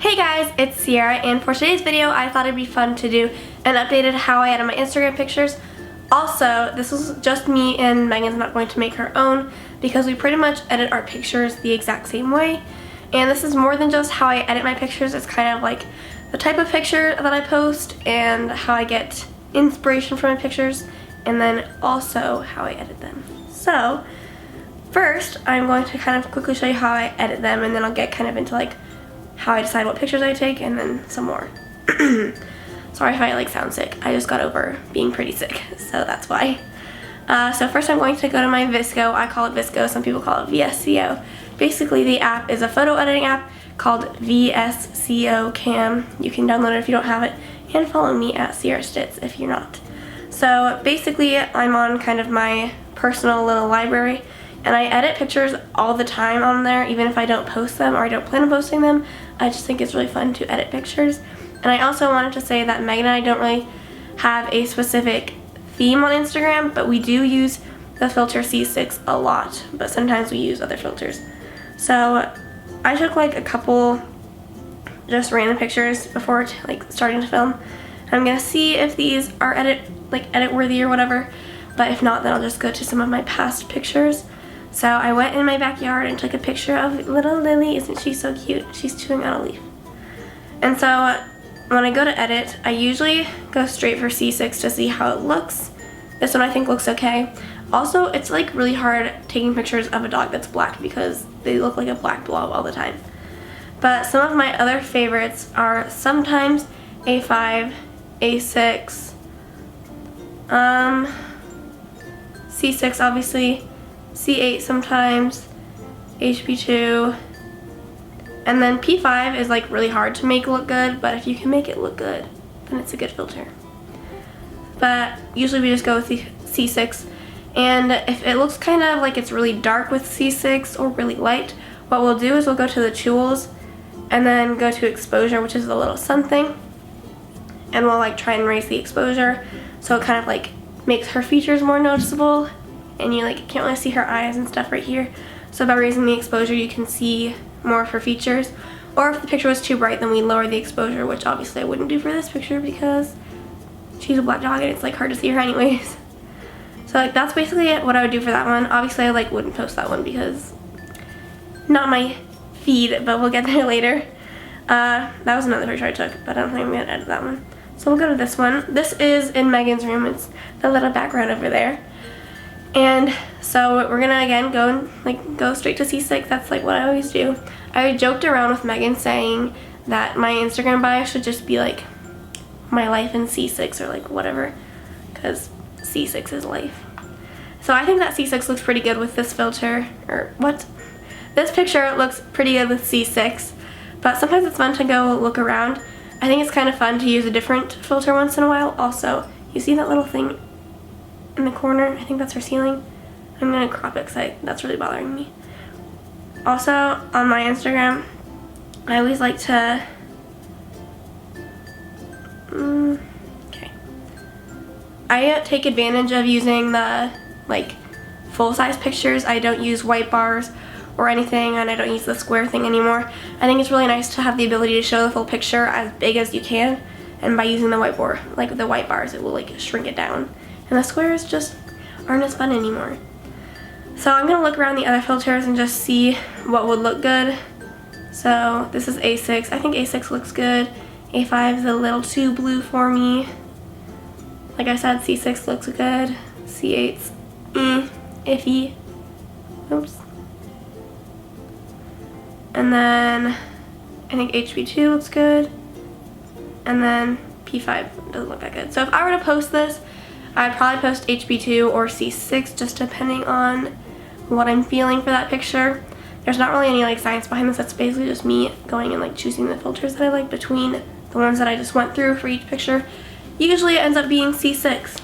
Hey guys, it's Sierra, and for today's video I thought it'd be fun to do an updated how I edit my Instagram pictures. Also, this is just me and Megan's not going to make her own because we pretty much edit our pictures the exact same way. And this is more than just how I edit my pictures, it's kind of like the type of picture that I post and how I get inspiration from my pictures, and then also how I edit them. So, first I'm going to kind of quickly show you how I edit them, and then I'll get kind of into like how I decide what pictures I take, and then some more. Sorry if I sound sick. I just got over being pretty sick, so that's why. So first I'm going to go to my VSCO. I call it VSCO, some people call it VSCO. Basically the app is a photo editing app called VSCO Cam. You can download it if you don't have it, and follow me at Sierra Stitz if you're not. So basically I'm on kind of my personal little library, and I edit pictures all the time on there, even if I don't post them or I don't plan on posting them. I just think it's really fun to edit pictures. And I also wanted to say that Megan and I don't really have a specific theme on Instagram, but we do use the filter C6 a lot, but sometimes we use other filters. So I took like a couple just random pictures before starting to film. I'm gonna see if these are edit worthy or whatever, but if not, then I'll just go to some of my past pictures. So I went in my backyard and took a picture of little Lily. Isn't she so cute? She's chewing on a leaf. And so when I go to edit, I usually go straight for C6 to see how it looks. This one I think looks okay. Also, it's like really hard taking pictures of a dog that's black because they look like a black blob all the time. But some of my other favorites are sometimes A5, A6, C6 obviously, C8 sometimes, HP2, and then P5 is like really hard to make look good, but if you can make it look good, then it's a good filter. But usually we just go with C6, and if it looks kind of like it's really dark with C6 or really light, what we'll do is we'll go to the tools and then go to exposure, which is the little sun thing, and we'll try and raise the exposure so it kind of makes her features more noticeable, and you can't really see her eyes and stuff right here. So by raising the exposure you can see more of her features. Or if the picture was too bright, then we lower the exposure, which obviously I wouldn't do for this picture because she's a black dog and it's hard to see her anyways. So that's basically what I would do for that one. Obviously I wouldn't post that one because not my feed, but we'll get there later. That was another picture I took, but I don't think I'm gonna edit that one. So we'll go to this one. This is in Megan's room. It's the little background over there. And so we're gonna again go straight to C6. That's what I always do. I joked around with Megan saying that my Instagram bio should just be my life in C6 or whatever, because C6 is life. So I think that C6 looks pretty good with this filter, or what? This picture looks pretty good with C6, but sometimes it's fun to go look around. I think it's kind of fun to use a different filter once in a while. Also, you see that little thing in the corner? I think that's her ceiling. I'm gonna crop it because that's really bothering me. Also, on my Instagram, I always like to, I take advantage of using the full-size pictures. I don't use white bars or anything, and I don't use the square thing anymore. I think it's really nice to have the ability to show the full picture as big as you can, and by using the white bar, the white bars, it will shrink it down. And the squares just aren't as fun anymore. So I'm gonna look around the other filters and just see what would look good. So this is A6. I think A6 looks good. A5 is a little too blue for me. Like I said, C6 looks good. C8's iffy. Oops. And then I think HP2 looks good. And then P5 doesn't look that good. So if I were to post this, I'd probably post HP2 or C6, just depending on what I'm feeling for that picture. There's not really any science behind this. That's basically just me going and choosing the filters that I like between the ones that I just went through for each picture. Usually it ends up being C6.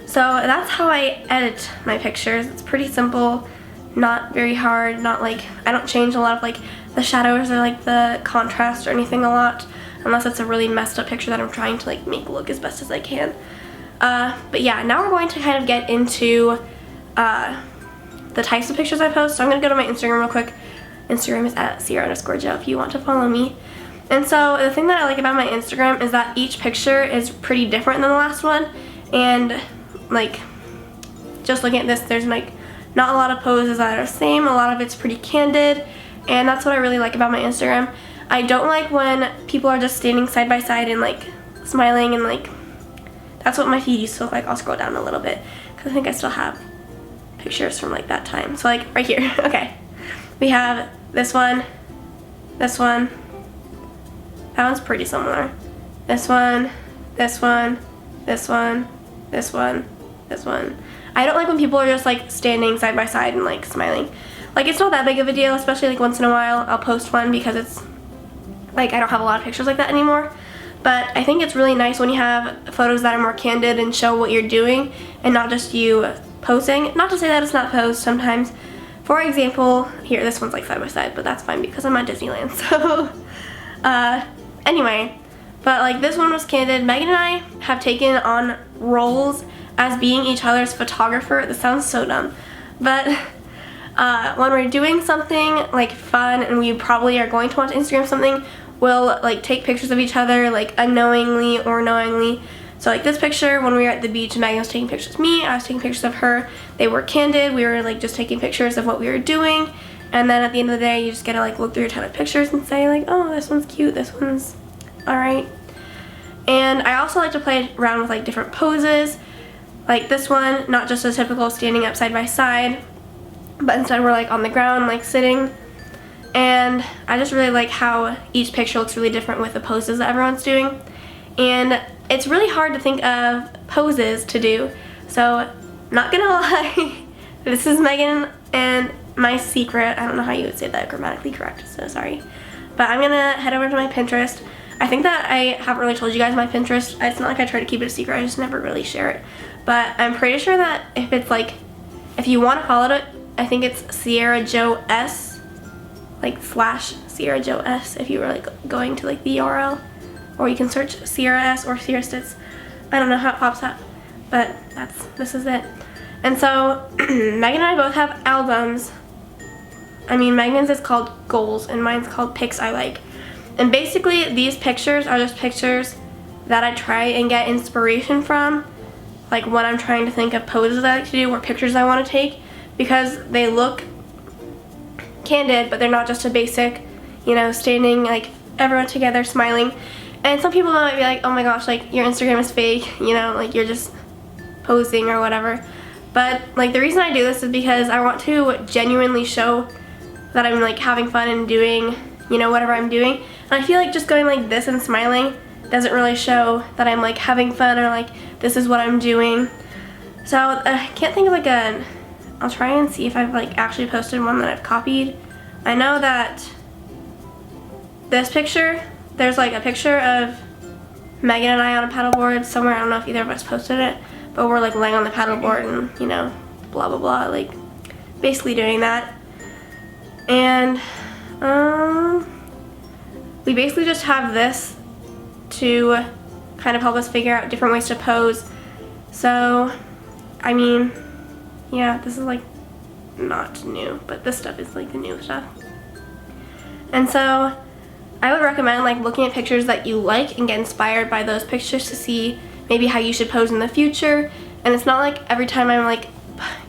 So that's how I edit my pictures. It's pretty simple, not very hard, not I don't change a lot of the shadows or the contrast or anything a lot, unless it's a really messed up picture that I'm trying to make look as best as I can. But yeah, now we're going to kind of get into the types of pictures I post. So I'm going to go to my Instagram real quick Instagram is at Sierra_Jo if you want to follow me. And so the thing that I like about my Instagram is that each picture is pretty different than the last one. And like, just looking at this, there's like not a lot of poses that are the same. A lot of it's pretty candid. And that's what I really like about my Instagram. I don't like when people are just standing side by side and like smiling, and like, that's what my feed used to look like. I'll scroll down a little bit because I think I still have pictures from like that time. So like right here, okay. We have this one, this one. That one's pretty similar. This one, this one, this one, this one, this one. I don't like when people are just like standing side by side and like smiling. Like, it's not that big of a deal, especially like once in a while I'll post one because it's like I don't have a lot of pictures like that anymore. But I think it's really nice when you have photos that are more candid and show what you're doing and not just you posing. Not to say that it's not posed sometimes. For example, here, this one's like side by side, but that's fine because I'm at Disneyland. So, anyway, but like this one was candid. Megan and I have taken on roles as being each other's photographer. This sounds so dumb, but when we're doing something like fun and we probably are going to want to Instagram something, we'll like take pictures of each other like unknowingly or knowingly. So like this picture, when we were at the beach, Megan was taking pictures of me, I was taking pictures of her. They were candid. We were like just taking pictures of what we were doing. And then at the end of the day, you just gotta like look through a ton of pictures and say like, oh, this one's cute, this one's alright. And I also like to play around with like different poses. Like this one, not just a typical standing up side by side, but instead we're like on the ground, like sitting. And I just really like how each picture looks really different with the poses that everyone's doing. And it's really hard to think of poses to do. So, not gonna lie, this is Megan and my secret. I don't know how you would say that grammatically correct, so sorry. But I'm gonna head over to my Pinterest. I think that I haven't really told you guys my Pinterest. It's not like I try to keep it a secret, I just never really share it. But I'm pretty sure that if it's like, if you want to follow it, I think it's Sierra_Jo S, like / Sierra_Jo S if you were like going to like the URL. Or you can search Sierra S or Sierra Stitz. I don't know how it pops up, but this is it. And so Megan and I both have albums. I mean, Megan's is called Goals and mine's called Pics I Like. And basically these pictures are just pictures that I try and get inspiration from, like when I'm trying to think of poses I like to do or pictures I want to take, because they look candid, but they're not just a basic, you know, standing like everyone together smiling. And some people might be like, oh my gosh, like your Instagram is fake, you know, like you're just posing or whatever. But like the reason I do this is because I want to genuinely show that I'm like having fun and doing, you know, whatever I'm doing. And I feel like just going like this and smiling doesn't really show that I'm like having fun or like this is what I'm doing. So I can't think of like I'll try and see if I've like actually posted one that I've copied. I know that this picture, there's like a picture of Megan and I on a paddleboard somewhere. I don't know if either of us posted it, but we're like laying on the paddleboard and, you know, blah blah blah, like basically doing that. And we basically just have this to kind of help us figure out different ways to pose. So, I mean, yeah, this is like not new, but this stuff is like the new stuff. And so I would recommend like looking at pictures that you like and get inspired by those pictures to see maybe how you should pose in the future. And it's not like every time I'm like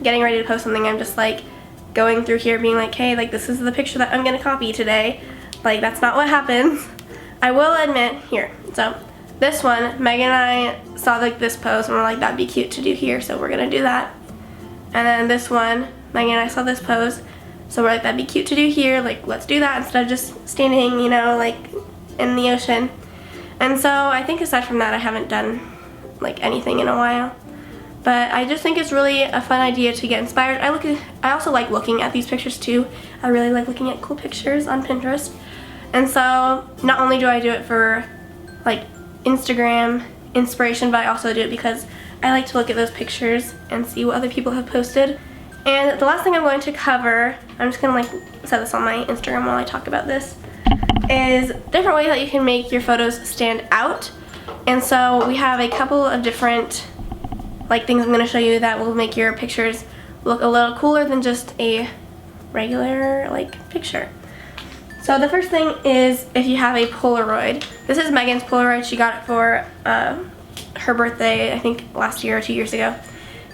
getting ready to post something, I'm just like going through here being like, hey, like this is the picture that I'm gonna copy today. Like that's not what happens. I will admit, here, so this one, Megan and I saw like this pose and we're like, that'd be cute to do here, so we're gonna do that. And then this one, Megan and I saw this pose, so we're like, that'd be cute to do here, like let's do that instead of just standing, you know, like in the ocean. And so I think aside from that, I haven't done like anything in a while. But I just think it's really a fun idea to get inspired. I also like looking at these pictures too. I really like looking at cool pictures on Pinterest. And so not only do I do it for like Instagram inspiration, but I also do it because I like to look at those pictures and see what other people have posted. And the last thing I'm going to cover, I'm just gonna like set this on my Instagram while I talk about this, is different ways that you can make your photos stand out. And so we have a couple of different like things I'm gonna show you that will make your pictures look a little cooler than just a regular like picture. So the first thing is if you have a Polaroid. This is Megan's Polaroid. She got it for her birthday, I think last year or 2 years ago.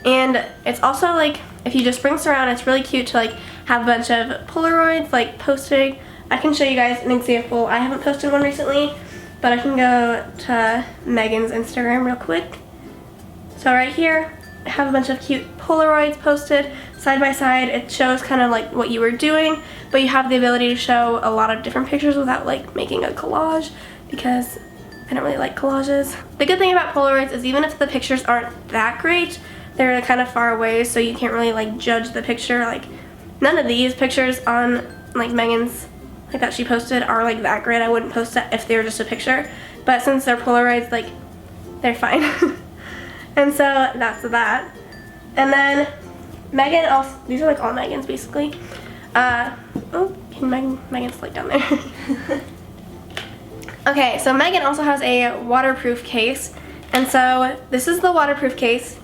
And it's also like, if you just bring this around, it's really cute to like have a bunch of Polaroids like posted. I can show you guys an example. I haven't posted one recently, but I can go to Megan's Instagram real quick. So right here, I have a bunch of cute Polaroids posted side by side. It shows kind of like what you were doing, but you have the ability to show a lot of different pictures without like making a collage, because I don't really like collages. The good thing about Polaroids is even if the pictures aren't that great, they're kind of far away, so you can't really like judge the picture. Like none of these pictures on like Megan's like that she posted are like that great. I wouldn't post that if they were just a picture, but since they're Polaroids, like they're fine. And so that's that. And then Megan also, these are like all Megan's basically. Oh, Megan's like down there. Okay, so Megan also has a waterproof case, and so this is the waterproof case.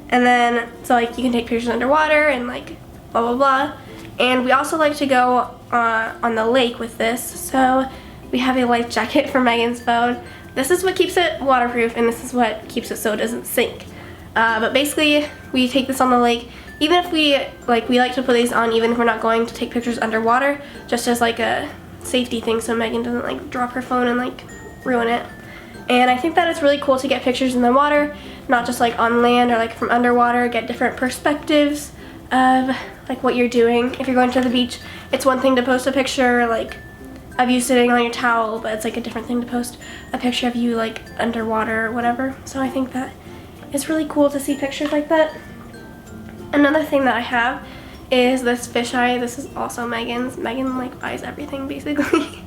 And then, so like you can take pictures underwater and like blah blah blah. And we also like to go on the lake with this, so we have a life jacket for Megan's phone. This is what keeps it waterproof, and this is what keeps it so it doesn't sink. But basically, we take this on the lake. Even if we like to put these on even if we're not going to take pictures underwater, just as like a safety thing so Megan doesn't like drop her phone and like ruin it. And I think that it's really cool to get pictures in the water, not just like on land or like from underwater, get different perspectives of like what you're doing. If you're going to the beach, it's one thing to post a picture like of you sitting on your towel, but it's like a different thing to post a picture of you like underwater or whatever. So I think that it's really cool to see pictures like that. Another thing that I have is this fisheye. This is also Megan's. Megan like buys everything basically.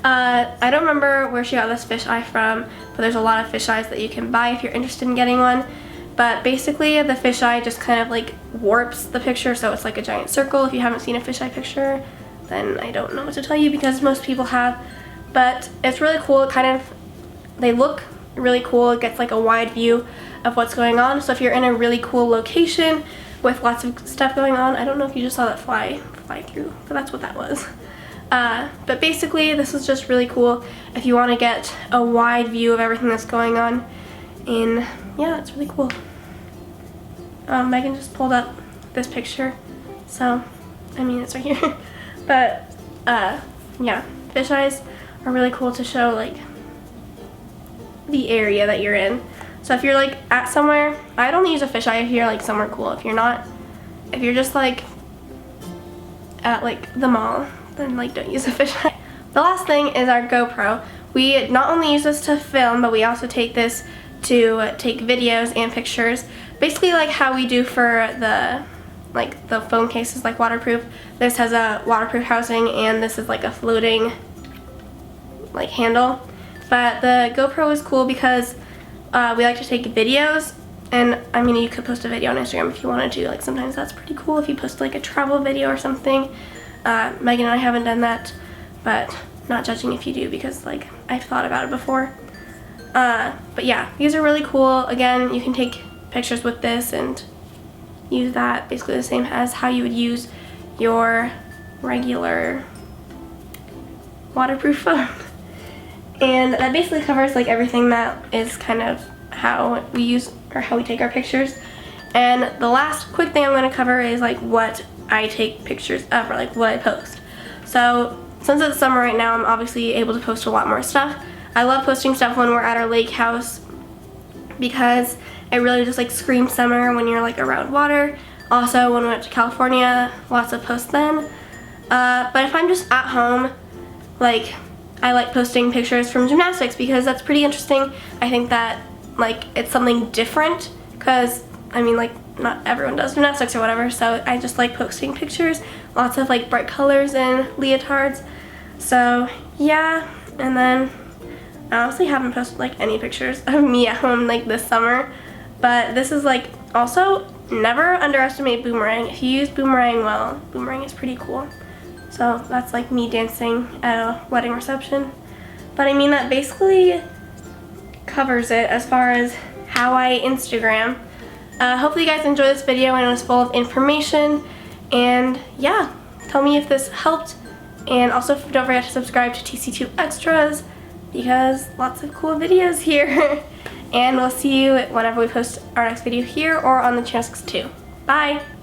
I don't remember where she got this fisheye from, but there's a lot of fisheyes that you can buy if you're interested in getting one. But basically the fisheye just kind of like warps the picture, so it's like a giant circle. If you haven't seen a fisheye picture, then I don't know what to tell you because most people have. But it's really cool. It kind of, they look really cool. It gets like a wide view of what's going on. So if you're in a really cool location with lots of stuff going on, I don't know if you just saw that fly through, but that's what that was. But basically this is just really cool if you want to get a wide view of everything that's going on. And yeah, it's really cool. Megan just pulled up this picture, so I mean it's right here. But yeah, fisheyes are really cool to show like the area that you're in. So if you're like at somewhere, I'd only use a fisheye if you're like somewhere cool. If you're just like at like the mall, then like don't use a fisheye. The last thing is our GoPro. We not only use this to film, but we also take this to take videos and pictures. Basically like how we do for the phone case is like waterproof. This has a waterproof housing and this is like a floating like handle. But the GoPro is cool because we like to take videos, and I mean you could post a video on Instagram if you wanted to. Like sometimes that's pretty cool if you post like a travel video or something. Megan and I haven't done that, but not judging if you do because like I've thought about it before. But yeah, these are really cool. Again, you can take pictures with this and use that basically the same as how you would use your regular waterproof phone. And that basically covers like everything that is kind of how we use or how we take our pictures. And the last quick thing I'm going to cover is like what I take pictures of or like what I post. So since it's summer right now, I'm obviously able to post a lot more stuff. I love posting stuff when we're at our lake house because it really just like screams summer when you're like around water. Also when we went to California, lots of posts then. But if I'm just at home, like I like posting pictures from gymnastics because that's pretty interesting. I think that like it's something different because I mean like not everyone does gymnastics or whatever, so I just like posting pictures, lots of like bright colors and leotards. So yeah, and then I honestly haven't posted like any pictures of me at home like this summer, but this is like also never underestimate Boomerang. If you use Boomerang well, Boomerang is pretty cool. So that's like me dancing at a wedding reception. But I mean that basically covers it as far as how I Instagram. Hopefully you guys enjoyed this video and it was full of information. And yeah, tell me if this helped. And also don't forget to subscribe to TC2 Extras because lots of cool videos here. And we'll see you whenever we post our next video here or on the Channel 6 too. Bye!